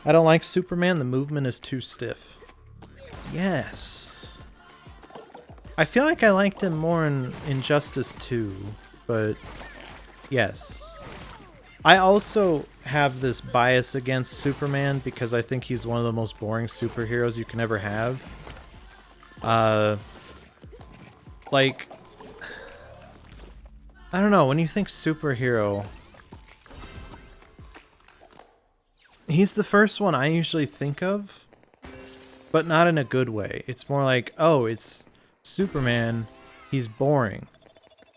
I don't like Superman. The movement is too stiff. Yes. I feel like I liked him more in Injustice 2, but yes. I also have this bias against Superman because I think he's one of the most boring superheroes you can ever have. Like, I don't know, when you think superhero, he's the first one I usually think of, but not in a good way. It's more like, oh, it's Superman, he's boring.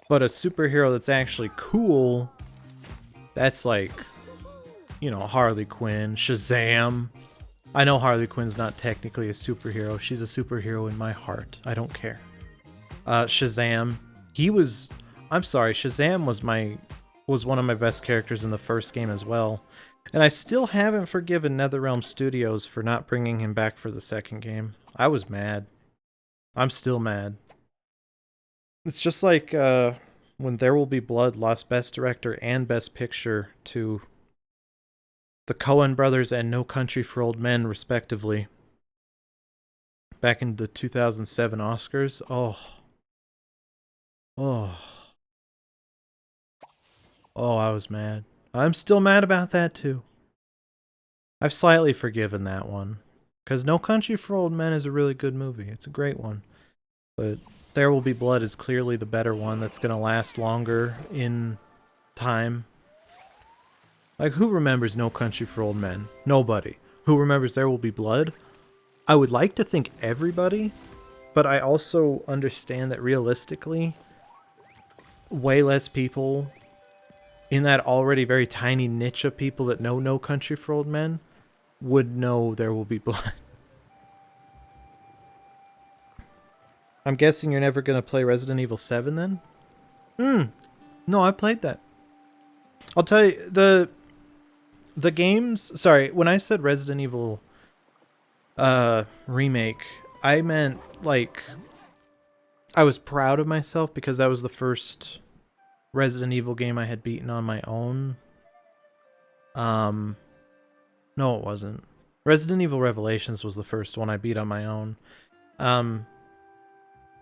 But a superhero that's actually cool, that's like, you know, Harley Quinn, Shazam. I know Harley Quinn's not technically a superhero. She's a superhero in my heart. I don't care. Shazam. I'm sorry, Shazam was one of my best characters in the first game as well. And I still haven't forgiven NetherRealm Studios for not bringing him back for the second game. I was mad. I'm still mad. It's just like when There Will Be Blood lost Best Director and Best Picture to the Coen brothers and No Country for Old Men, respectively. Back in the 2007 Oscars. Oh, I was mad. I'm still mad about that too. I've slightly forgiven that one. Because No Country for Old Men is a really good movie. It's a great one. But There Will Be Blood is clearly the better one that's going to last longer in time. Like, who remembers No Country for Old Men? Nobody. Who remembers There Will Be Blood? I would like to think everybody, but I also understand that realistically, way less people in that already very tiny niche of people that know No Country for Old Men would know There Will Be Blood. I'm guessing you're never going to play Resident Evil 7 then? No, I played that. I'll tell you, the games... Sorry, when I said Resident Evil remake, I meant, like... I was proud of myself because that was the first Resident Evil game I had beaten on my own. No, it wasn't. Resident Evil Revelations was the first one I beat on my own.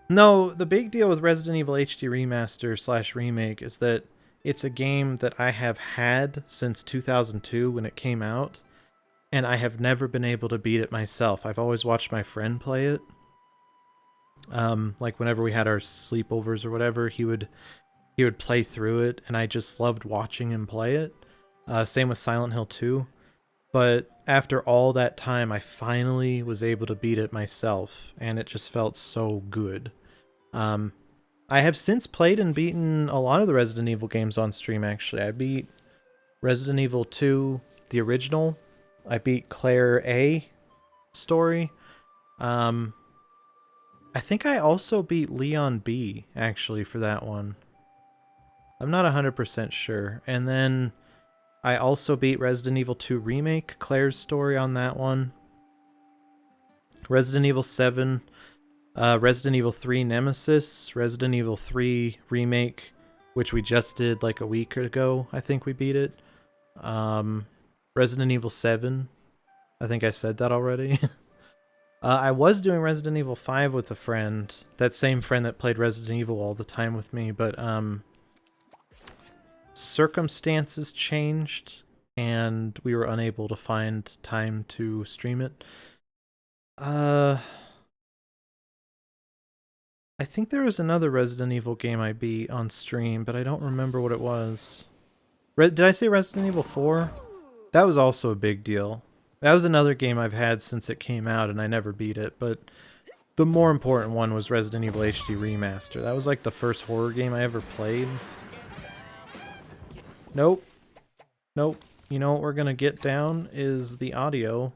No, the big deal with Resident Evil HD Remaster / Remake is that it's a game that I have had since 2002 when it came out, and I have never been able to beat it myself. I've always watched my friend play it. Like whenever we had our sleepovers or whatever, he would play through it, and I just loved watching him play it. Same with Silent Hill 2. But after all that time, I finally was able to beat it myself, and it just felt so good. I have since played and beaten a lot of the Resident Evil games on stream, actually. I beat Resident Evil 2, the original. I beat Claire A. story. I think I also beat Leon B, actually, for that one. I'm not 100% sure. And then I also beat Resident Evil 2 Remake, Claire's story on that one. Resident Evil 7, Resident Evil 3 Nemesis, Resident Evil 3 Remake, which we just did like a week ago. I think we beat it. Resident Evil 7. I think I said that already. I was doing Resident Evil 5 with a friend. That same friend that played Resident Evil all the time with me, but circumstances changed and we were unable to find time to stream it. I think there was another Resident Evil game I beat on stream, but I don't remember what it was. Did I say Resident Evil 4? That was also a big deal. That was another game I've had since it came out and I never beat it, but the more important one was Resident Evil HD Remaster. That was like the first horror game I ever played. Nope. Nope. You know what we're gonna get down is the audio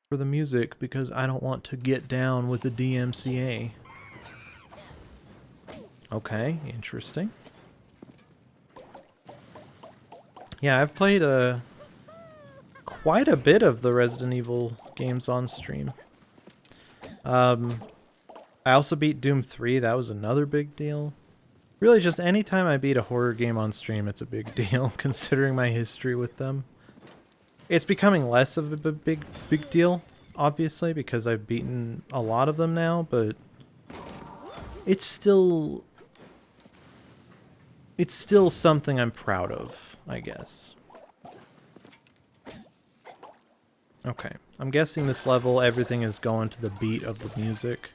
for the music because I don't want to get down with the DMCA. Okay, interesting. Yeah, I've played quite a bit of the Resident Evil games on stream. I also beat Doom 3. That was another big deal. Really, just anytime I beat a horror game on stream, it's a big deal, considering my history with them. It's becoming less of a big deal, obviously, because I've beaten a lot of them now, but it's still something I'm proud of, I guess. Okay, I'm guessing this level, everything is going to the beat of the music.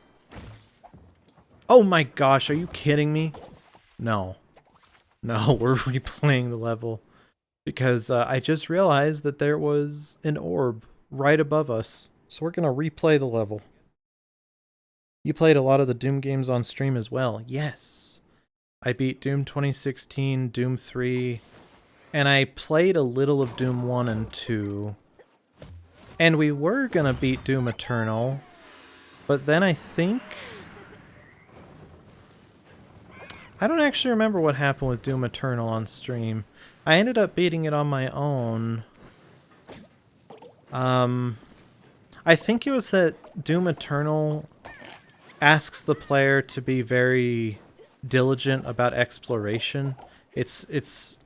Oh my gosh, are you kidding me? No. No, we're replaying the level. Because I just realized that there was an orb right above us. So we're going to replay the level. You played a lot of the Doom games on stream as well. Yes. I beat Doom 2016, Doom 3, and I played a little of Doom 1 and 2. And we were going to beat Doom Eternal, but then I think... I don't actually remember what happened with Doom Eternal on stream. I ended up beating it on my own. I think it was that Doom Eternal asks the player to be very diligent about exploration. It's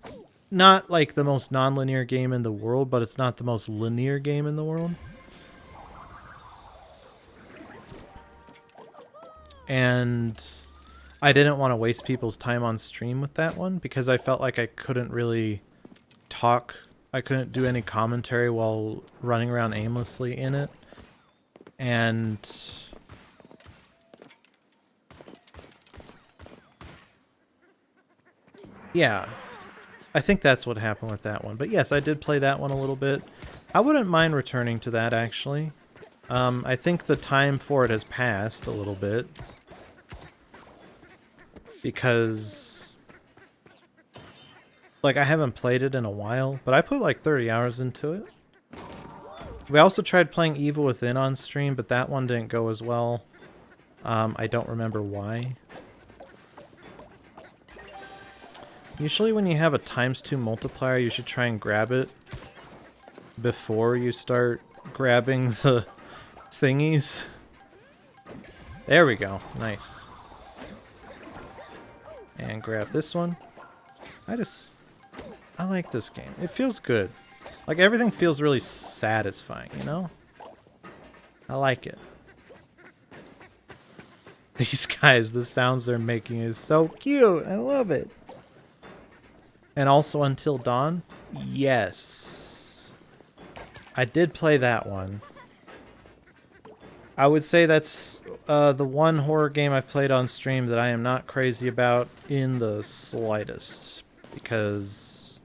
not like the most non-linear game in the world, but it's not the most linear game in the world. And I didn't want to waste people's time on stream with that one because I felt like I couldn't really talk. I couldn't do any commentary while running around aimlessly in it. And yeah, I think that's what happened with that one. But yes, I did play that one a little bit. I wouldn't mind returning to that, actually. I think the time for it has passed a little bit. Because, like, I haven't played it in a while, but I put like 30 hours into it. We also tried playing Evil Within on stream, but that one didn't go as well. I don't remember why. Usually when you have a ×2 multiplier, you should try and grab it before you start grabbing the thingies. There we go. Nice. And grab this one. I like this game. It feels good. Like, everything feels really satisfying, you know? I like it. These guys, the sounds they're making is so cute. I love it. And also Until Dawn? Yes. I did play that one. I would say that's the one horror game I've played on stream that I am not crazy about in the slightest. Because...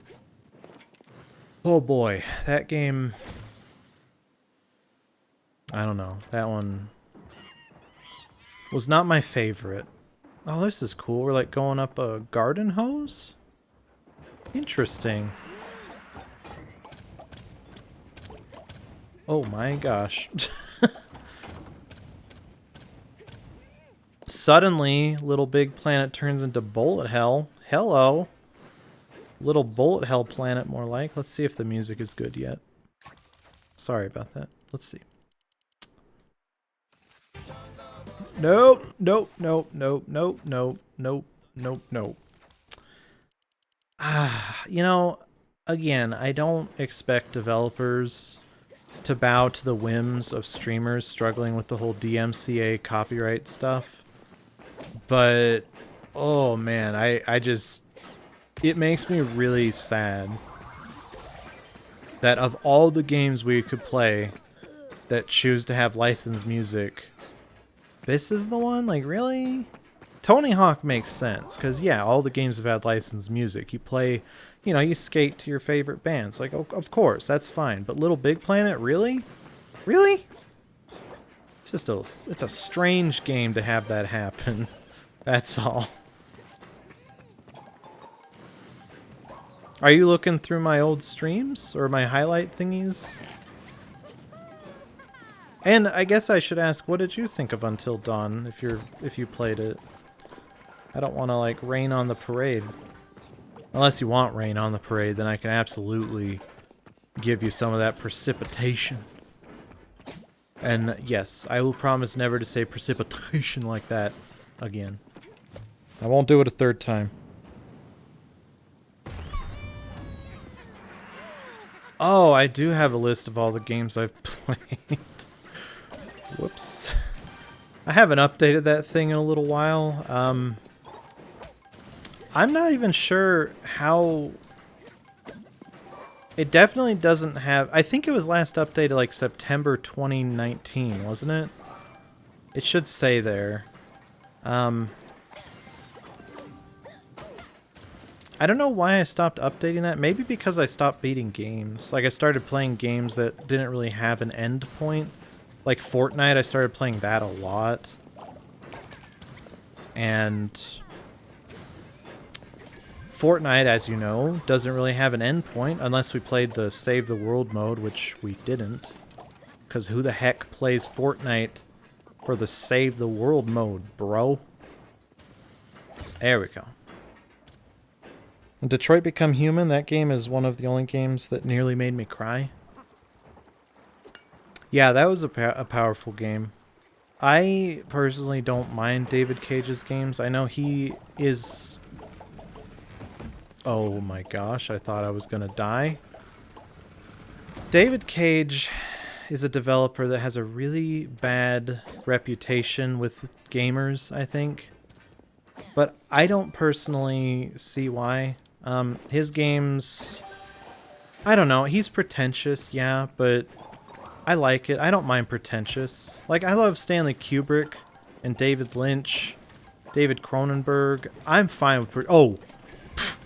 oh boy, that game... I don't know. That one was not my favorite. Oh, this is cool. We're like going up a garden hose? Interesting. Oh my gosh. Suddenly, Little Big Planet turns into Bullet Hell. Hello. Little Bullet Hell Planet, more like. Let's see if the music is good yet. Sorry about that. Let's see. Nope, nope, nope, nope, nope, nope, nope, nope, nope. You know, again, I don't expect developers to bow to the whims of streamers struggling with the whole DMCA copyright stuff. But, oh man, I just... it makes me really sad that of all the games we could play that choose to have licensed music, this is the one? Like, really? Tony Hawk makes sense, because, yeah, all the games have had licensed music. You play, you know, you skate to your favorite bands. Like, of course, that's fine. But Little Big Planet, really? Really? It's just it's a strange game to have that happen. That's all. Are you looking through my old streams or my highlight thingies? And I guess I should ask, what did you think of Until Dawn if you played it? I don't want to like rain on the parade. Unless you want rain on the parade, then I can absolutely give you some of that precipitation. And yes, I will promise never to say precipitation like that again. I won't do it a third time. Oh, I do have a list of all the games I've played. Whoops. I haven't updated that thing in a little while. I'm not even sure how... It definitely doesn't have... I think it was last updated like September 2019, wasn't it? It should say there. I don't know why I stopped updating that. Maybe because I stopped beating games. Like, I started playing games that didn't really have an end point. Like Fortnite, I started playing that a lot. And Fortnite, as you know, doesn't really have an end point unless we played the Save the World mode, which we didn't. Because who the heck plays Fortnite for the Save the World mode, bro? There we go. Detroit Become Human, that game is one of the only games that nearly made me cry. Yeah, that was a powerful game. I personally don't mind David Cage's games. I know he is... Oh my gosh, I thought I was gonna die. David Cage is a developer that has a really bad reputation with gamers, I think. But I don't personally see why. His games... I don't know, he's pretentious, yeah, but I like it. I don't mind pretentious. Like, I love Stanley Kubrick and David Lynch, David Cronenberg. I'm fine with... Oh! Pfft.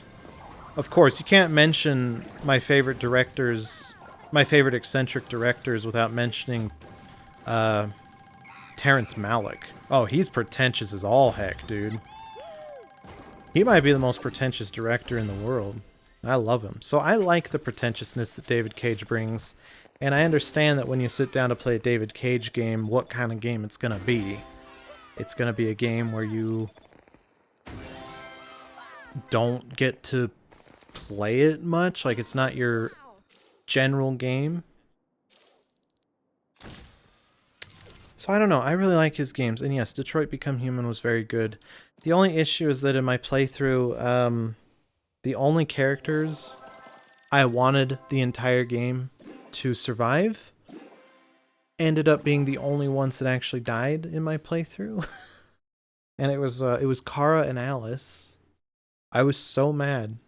Of course, you can't mention my favorite directors, my favorite eccentric directors without mentioning Terrence Malick. Oh, he's pretentious as all heck, dude. He might be the most pretentious director in the world. I love him. So I like the pretentiousness that David Cage brings. And I understand that when you sit down to play a David Cage game, what kind of game it's going to be. It's going to be a game where you don't get to play it much. Like, it's not your general game. So I don't know. I really like his games. And yes, Detroit Become Human was very good. The only issue is that in my playthrough, the only characters I wanted the entire game to survive ended up being the only ones that actually died in my playthrough. And it was Kara and Alice. I was so mad,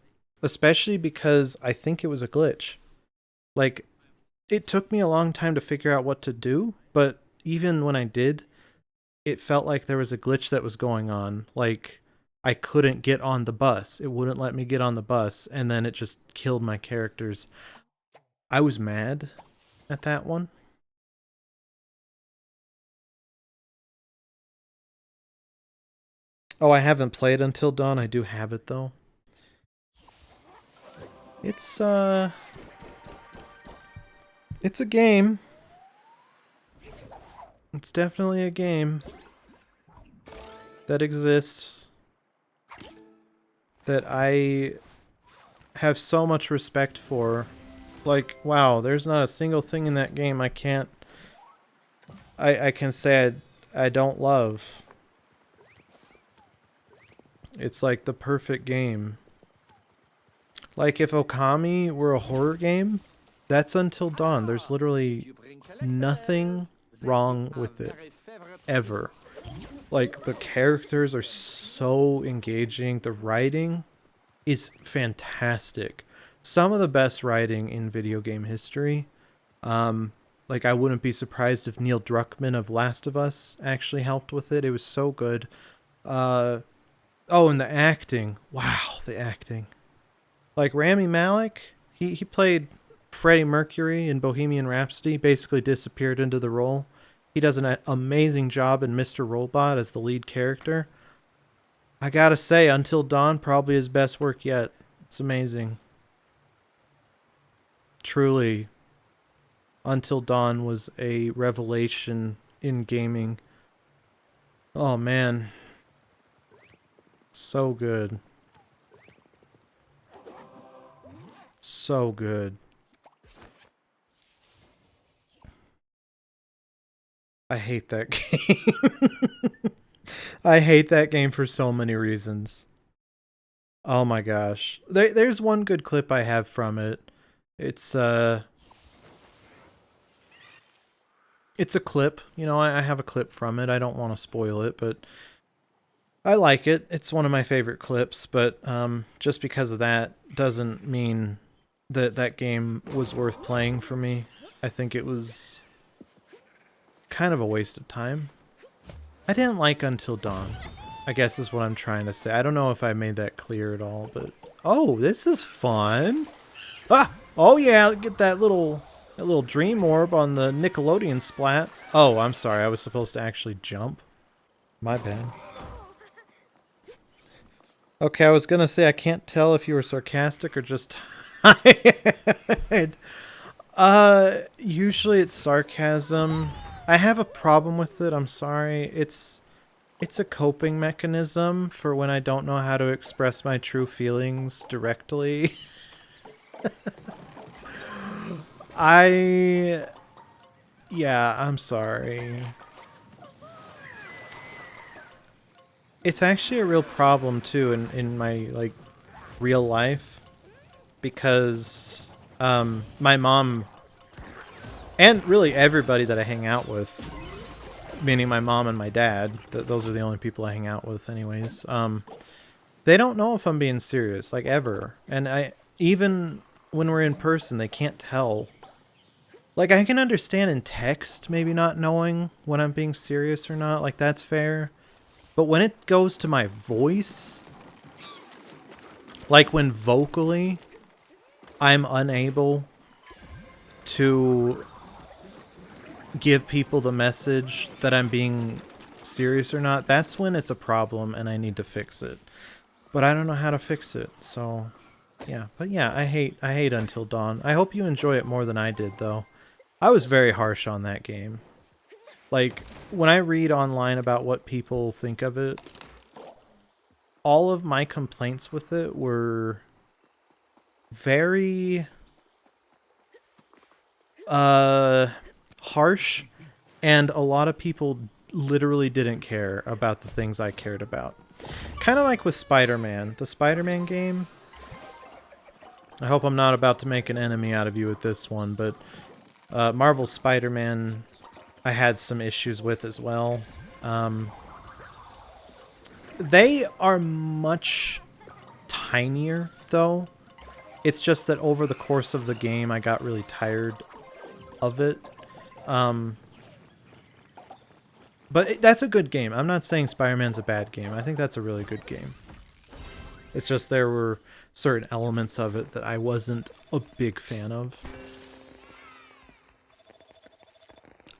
especially because I think it was a glitch. Like, it took me a long time to figure out what to do, but even when I did, it felt like there was a glitch that was going on. Like, I couldn't get on the bus. It wouldn't let me get on the bus, and then it just killed my characters. I was mad at that one. Oh, I haven't played Until Dawn. I do have it, though. It's a game. It's definitely a game that exists that I have so much respect for. Like, wow, there's not a single thing in that game I can say I don't love. It's like the perfect game. Like, if Okami were a horror game, that's Until Dawn. There's literally nothing wrong with it. Ever. Like, the characters are so engaging. The writing is fantastic. Some of the best writing in video game history. Like, I wouldn't be surprised if Neil Druckmann of Last of Us actually helped with it. It was so good. Oh, and the acting. Wow, the acting. Like, Rami Malek, he played Freddie Mercury in Bohemian Rhapsody, basically disappeared into the role. He does an amazing job in Mr. Robot as the lead character. I gotta say, Until Dawn, probably his best work yet. It's amazing. Truly, Until Dawn was a revelation in gaming. Oh man. So good. So good. I hate that game. I hate that game for so many reasons. Oh my gosh. There's one good clip I have from it. It's it's a clip. You know, I have a clip from it. I don't want to spoil it, but I like it. It's one of my favorite clips, but just because of that doesn't mean that that game was worth playing for me. I think it was kind of a waste of time. I didn't like Until Dawn, I guess is what I'm trying to say. I don't know if I made that clear at all, but... Oh, this is fun! Ah! Oh yeah, get that little dream orb on the Nickelodeon splat. Oh, I'm sorry, I was supposed to actually jump. My bad. Okay, I was gonna say I can't tell if you were sarcastic or just tired. Usually it's sarcasm. I have a problem with it, I'm sorry. It's a coping mechanism for when I don't know how to express my true feelings directly. Yeah, I'm sorry. It's actually a real problem too in my like real life because my mom and really everybody that I hang out with, meaning my mom and my dad, those are the only people I hang out with anyways, they don't know if I'm being serious, like ever. And even when we're in person, they can't tell. Like, I can understand in text maybe not knowing when I'm being serious or not, like that's fair. But when it goes to my voice, like when vocally I'm unable to give people the message that I'm being serious or not, that's when it's a problem and I need to fix it. But I don't know how to fix it, so yeah. But yeah, I hate Until Dawn. I hope you enjoy it more than I did, though. I was very harsh on that game. Like, when I read online about what people think of it, all of my complaints with it were very harsh, and a lot of people literally didn't care about the things I cared about. Kind of like with Spider-Man. The Spider-Man game. I hope I'm not about to make an enemy out of you with this one, but Marvel Spider-Man I had some issues with as well. They are much tinier, though. It's just that over the course of the game, I got really tired of it. But that's a good game. I'm not saying Spider-Man's a bad game. I think that's a really good game. It's just there were certain elements of it that I wasn't a big fan of.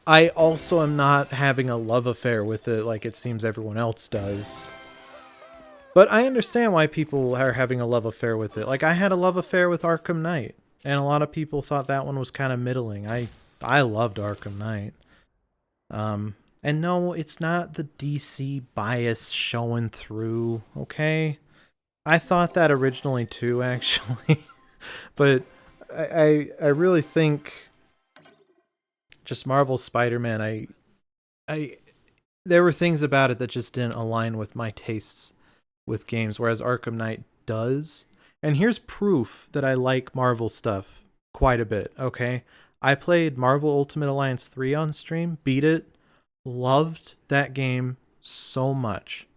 I also am not having a love affair with it like it seems everyone else does. But I understand why people are having a love affair with it. Like, I had a love affair with Arkham Knight, and a lot of people thought that one was kind of middling. I loved Arkham Knight. And no, it's not the DC bias showing through, okay? I thought that originally too, actually. But I really think just Marvel Spider-Man, there were things about it that just didn't align with my tastes with games, whereas Arkham Knight does. And here's proof that I like Marvel stuff quite a bit, okay? I played Marvel Ultimate Alliance 3 on stream, beat it, loved that game so much.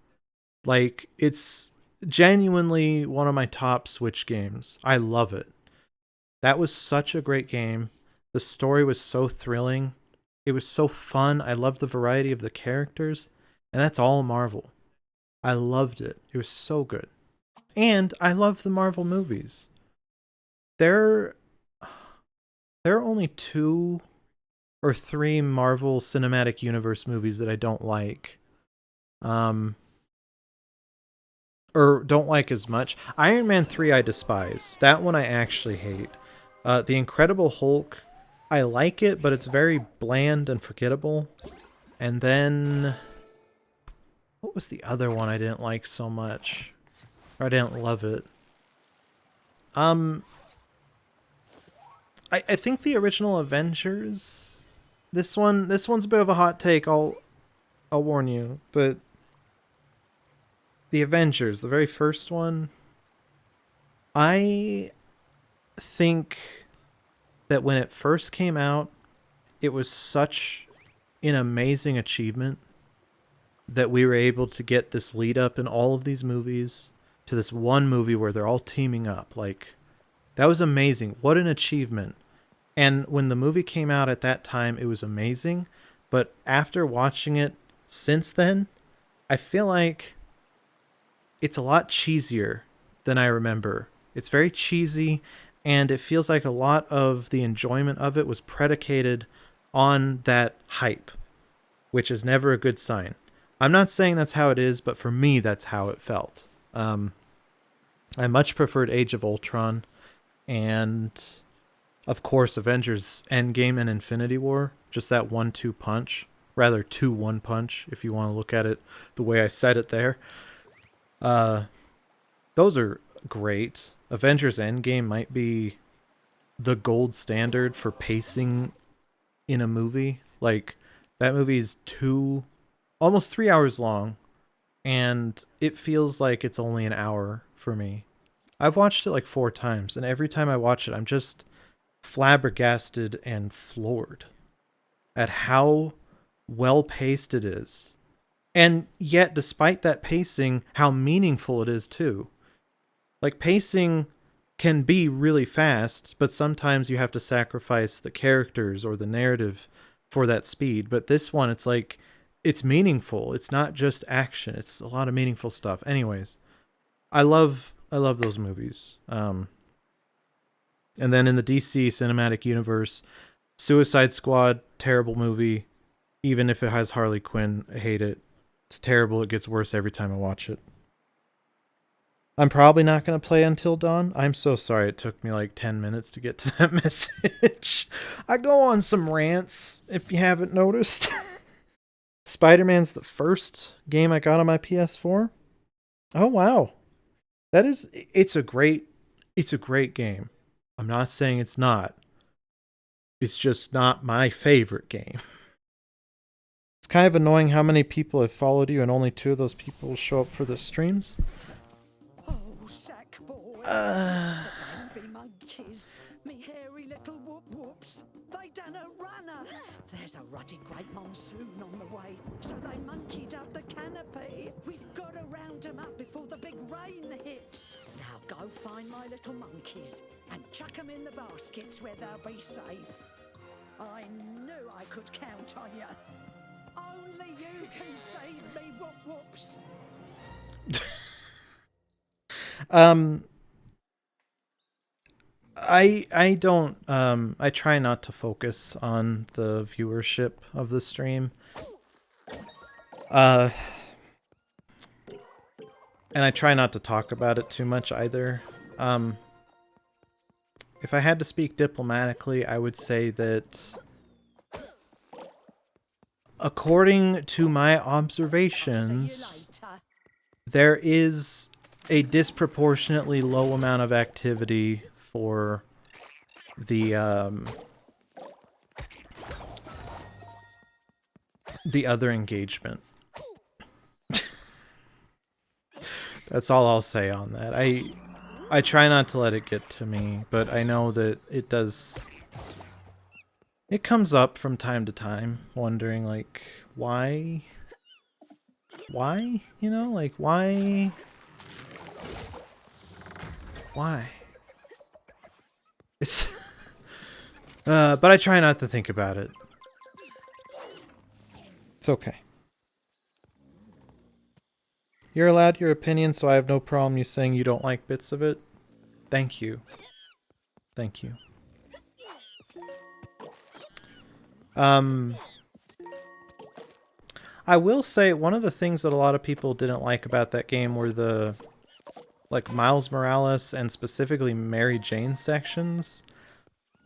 Like, it's genuinely one of my top Switch games. I love it. That was such a great game. The story was so thrilling. It was so fun. I loved the variety of the characters. And that's all Marvel. I loved it. It was so good. And I love the Marvel movies. There are only 2 or 3 Marvel Cinematic Universe movies that I don't like. Or don't like as much. Iron Man 3 I despise. That one I actually hate. The Incredible Hulk, I like it, but it's very bland and forgettable. And then... what was the other one I didn't like so much? Or I didn't love it? I think the original Avengers... This one's a bit of a hot take, I'll warn you, but... the Avengers, the very first one... I think that when it first came out, it was such an amazing achievement that we were able to get this lead up in all of these movies to this one movie where they're all teaming up. Like, that was amazing. What an achievement. And when the movie came out at that time, it was amazing. But after watching it since then, I feel like it's a lot cheesier than I remember. It's very cheesy, and it feels like a lot of the enjoyment of it was predicated on that hype, which is never a good sign. I'm not saying that's how it is, but for me, that's how it felt. I much preferred Age of Ultron, and of course, Avengers Endgame and Infinity War. Just that 1-2 punch. Rather, 2-1 punch, if you want to look at it the way I said it there. Those are great. Avengers Endgame might be the gold standard for pacing in a movie. Like, that movie is almost 3 hours long, and it feels like it's only an hour for me. I've watched it like 4 times, and every time I watch it, I'm just flabbergasted and floored at how well paced it is. And yet, despite that pacing, how meaningful it is too. Like, pacing can be really fast, but sometimes you have to sacrifice the characters or the narrative for that speed. But this one, it's like, it's meaningful. It's not just action. It's a lot of meaningful stuff. Anyways, I love those movies. And then in the DC cinematic universe, Suicide Squad, terrible movie. Even if it has Harley Quinn, I hate it. It's terrible. It gets worse every time I watch it. I'm probably not going to play Until Dawn. I'm so sorry it took me like 10 minutes to get to that message. I go on some rants, if you haven't noticed. Spider-Man's the first game I got on my PS4. Oh, wow. It's a great game. I'm not saying it's not. It's just not my favorite game. It's kind of annoying how many people have followed you and only 2 of those people show up for the streams. Oh, Sackboy. Monkeys. Me hairy little whoop-whoops. They done a runner. There's a ruddy great monsoon on the way, so they monkeyed up the canopy. We've got to round them up before the big rain hits. Now go find my little monkeys and chuck them in the baskets where they'll be safe. I knew I could count on you. Only you can save me, whoop-whoops. I don't I try not to focus on the viewership of the stream. And I try not to talk about it too much either. If I had to speak diplomatically, I would say that according to my observations, there is a disproportionately low amount of activity for the other engagement. That's all I'll say on that. I try not to let it get to me, but I know that it does. It comes up from time to time, wondering like why, you know, like why. It's but I try not to think about it. It's okay. You're allowed your opinion, so I have no problem you saying you don't like bits of it. Thank you. Thank you. I will say one of the things that a lot of people didn't like about that game were the like Miles Morales and specifically Mary Jane sections.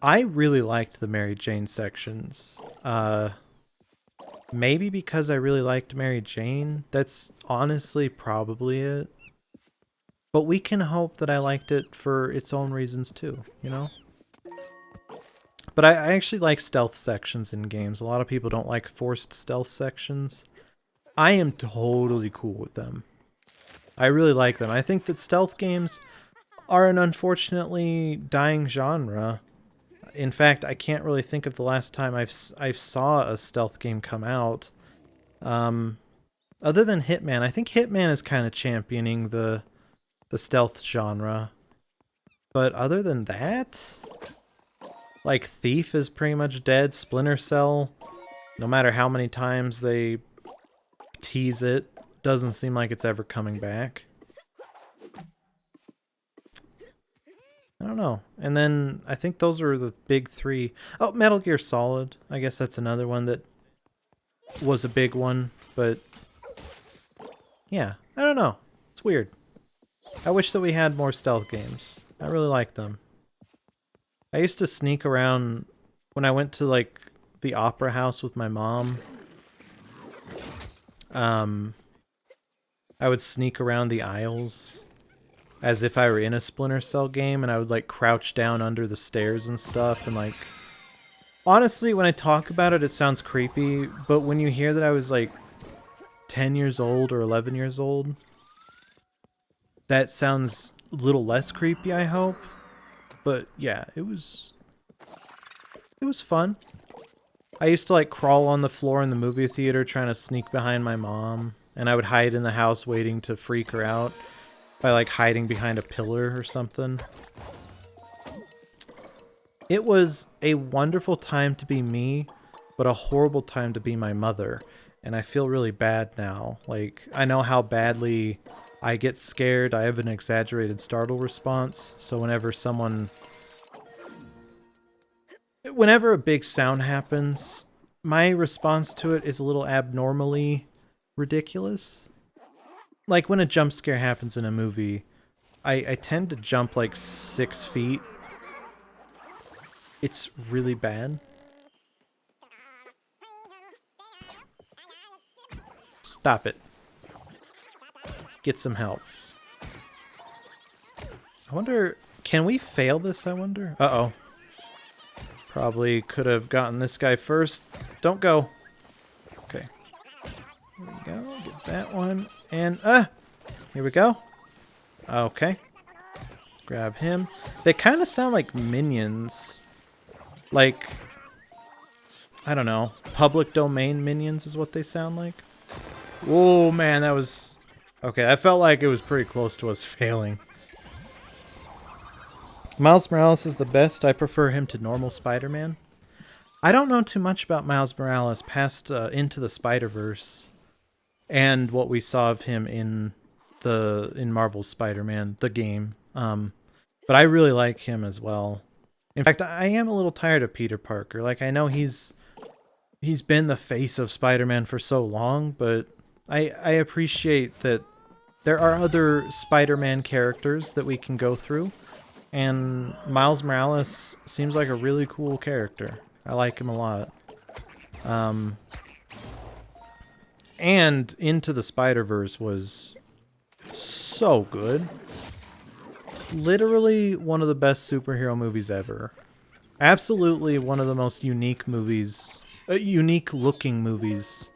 I really liked the Mary Jane sections. Maybe because I really liked Mary Jane. That's honestly probably it. But we can hope that I liked it for its own reasons too, you know? But I actually like stealth sections in games. A lot of people don't like forced stealth sections. I am totally cool with them. I really like them. I think that stealth games are an unfortunately dying genre. In fact, I can't really think of the last time I've saw a stealth game come out. Other than Hitman, I think Hitman is kind of championing the stealth genre. But other than that, like Thief is pretty much dead. Splinter Cell, no matter how many times they tease it, doesn't seem like it's ever coming back. I don't know. And then I think those are the big three. Oh, Metal Gear Solid. I guess that's another one that was a big one, but yeah, I don't know. It's weird. I wish that we had more stealth games. I really like them. I used to sneak around when I went to like the opera house with my mom. I would sneak around the aisles as if I were in a Splinter Cell game, and I would like crouch down under the stairs and stuff, and like honestly, when I talk about it, it sounds creepy, but when you hear that I was like 10 years old or 11 years old, that sounds a little less creepy, I hope. But yeah, it was fun. I used to like crawl on the floor in the movie theater trying to sneak behind my mom, and I would hide in the house waiting to freak her out by like hiding behind a pillar or something. It was a wonderful time to be me, but a horrible time to be my mother. And I feel really bad now. Like, I know how badly I get scared. I have an exaggerated startle response. So whenever a big sound happens, my response to it is a little abnormally ridiculous. Like when a jump scare happens in a movie, I tend to jump like 6 feet. It's really bad. Stop it. Get some help. I wonder, can we fail this, I wonder? Uh-oh. Probably could have gotten this guy first. Don't go. Okay. Here we go. Get that one. And, here we go. Okay. Grab him. They kind of sound like minions. Like, I don't know. Public domain minions is what they sound like. Oh, man, that was... Okay, I felt like it was pretty close to us failing. Miles Morales is the best. I prefer him to normal Spider-Man. I don't know too much about Miles Morales past Into the Spider-Verse and what we saw of him in Marvel's Spider-Man, the game. But I really like him as well. In fact, I am a little tired of Peter Parker. Like, I know he's been the face of Spider-Man for so long, but I appreciate that there are other Spider-Man characters that we can go through. And Miles Morales seems like a really cool character. I like him a lot. And Into the Spider-Verse was so good. Literally one of the best superhero movies ever. Absolutely one of the most unique movies, unique looking movies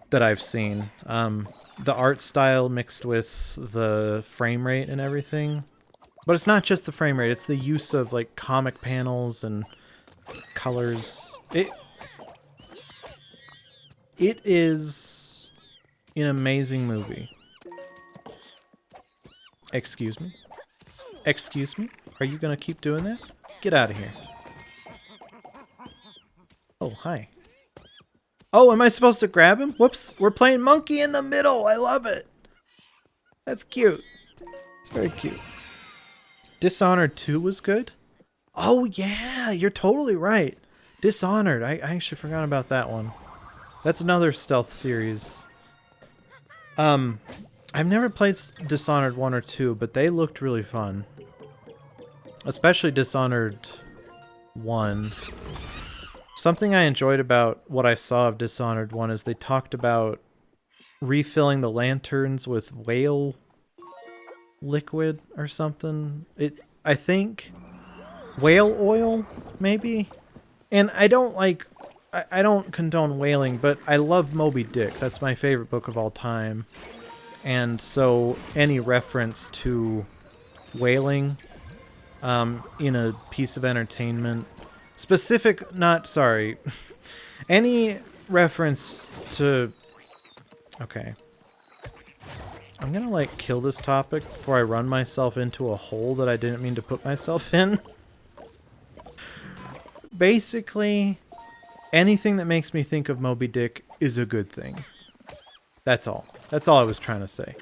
that I've seen. The art style mixed with the frame rate and everything. But it's not just the frame rate, it's the use of like comic panels and colors. It is an amazing movie. Excuse me? Excuse me? Are you gonna keep doing that? Get out of here. Oh, hi. Oh, am I supposed to grab him? Whoops, we're playing monkey in the middle. I love it. That's cute. It's very cute. Dishonored 2 was good? Oh, yeah, you're totally right. Dishonored. I actually forgot about that one. That's another stealth series. I've never played Dishonored 1 or 2, but they looked really fun. Especially Dishonored 1. Something I enjoyed about what I saw of Dishonored 1 is they talked about refilling the lanterns with whale liquid or something. I think whale oil, maybe? And I don't condone whaling, but I love Moby Dick. That's my favorite book of all time. And so any reference to whaling in a piece of entertainment. Specific, not, sorry, any reference to, okay. I'm gonna, like, kill this topic before I run myself into a hole that I didn't mean to put myself in. Basically, anything that makes me think of Moby Dick is a good thing. That's all. That's all I was trying to say.